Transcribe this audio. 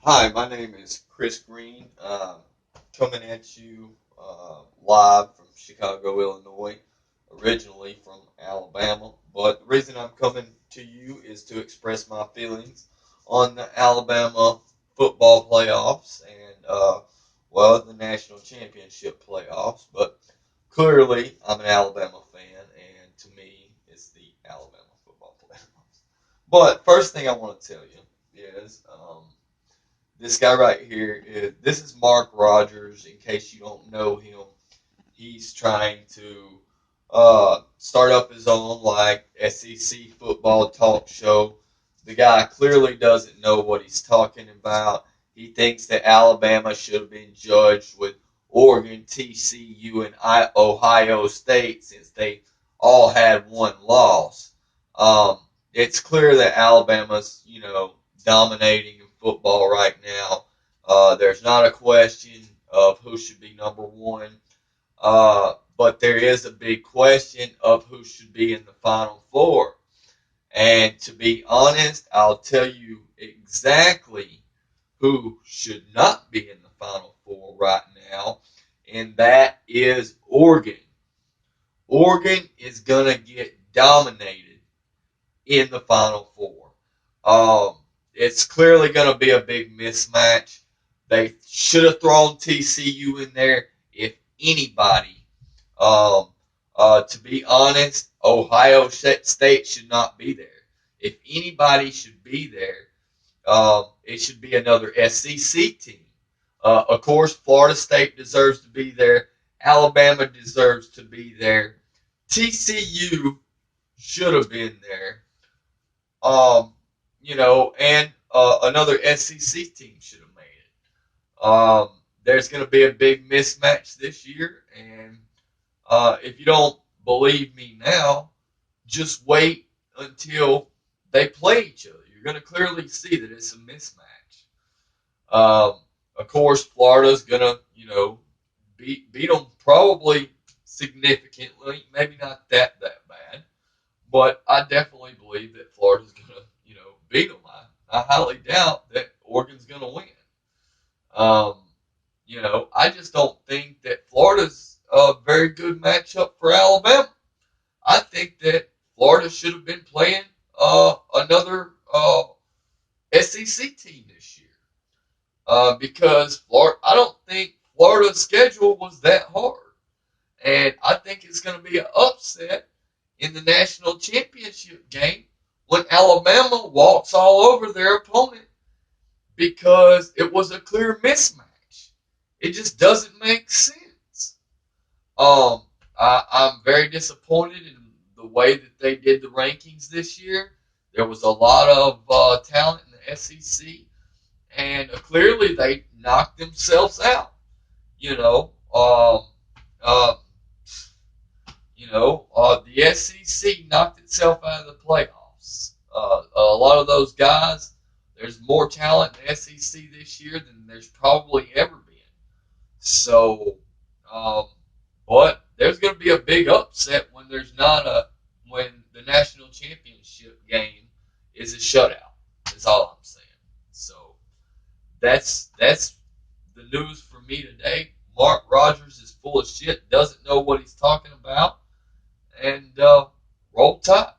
Hi, my name is Chris Green, coming at you live from Chicago, Illinois, originally from Alabama. But the reason I'm coming to you is to express my feelings on the Alabama football playoffs and, the national championship playoffs. But clearly, I'm an Alabama fan, and to me, it's the Alabama football playoffs. But first thing I want to tell you is this guy right here this is Mark Rogers. In case you don't know him, he's trying to start up his own like SEC football talk show. The guy clearly doesn't know what he's talking about. He thinks that Alabama should have been judged with Oregon, TCU, and Ohio State since they all had one loss. Um, it's clear that Alabama's, dominating in football right now. There's not a question of who should be number one, but there is a big question of who should be in the Final Four. And to be honest, I'll tell you exactly who should not be in the Final Four right now, and that is Oregon. Oregon is going to get dominated in the Final Four. It's clearly going to be a big mismatch. They should have thrown TCU in there if anybody. To be honest, Ohio State should not be there. If anybody should be there, it should be another SEC team. Of course, Florida State deserves to be there. Alabama deserves to be there. TCU should have been there. And another SEC team should have made it. There's going to be a big mismatch this year, and if you don't believe me now, just wait until they play each other. You're going to clearly see that it's a mismatch. Of course, Florida's going to, beat them probably significantly, maybe not that bad, but I definitely believe that Florida's going to, beat them. I highly doubt that Oregon's going to win. Um, I just don't think that Florida's a very good matchup for Alabama. I think that Florida should have been playing another SEC team this year because Florida. I don't think Florida's schedule was that hard, and I think it's going to be an upset in the national championship game when Alabama walks all over their opponent because it was a clear mismatch. It just doesn't make sense. Um, I'm very disappointed in the way that they did the rankings this year. There was a lot of talent in the SEC, and clearly they knocked themselves out. You know, um, uh, the SEC knocked itself out of the playoffs. A lot of those guys, there's more talent in the SEC this year than there's probably ever been. So, um, but there's going to be a big upset when when the national championship game is a shutout. Is all I'm saying. So that's the news for me today. Mark Rogers is full of shit, doesn't know what he's talking about, and roll tide.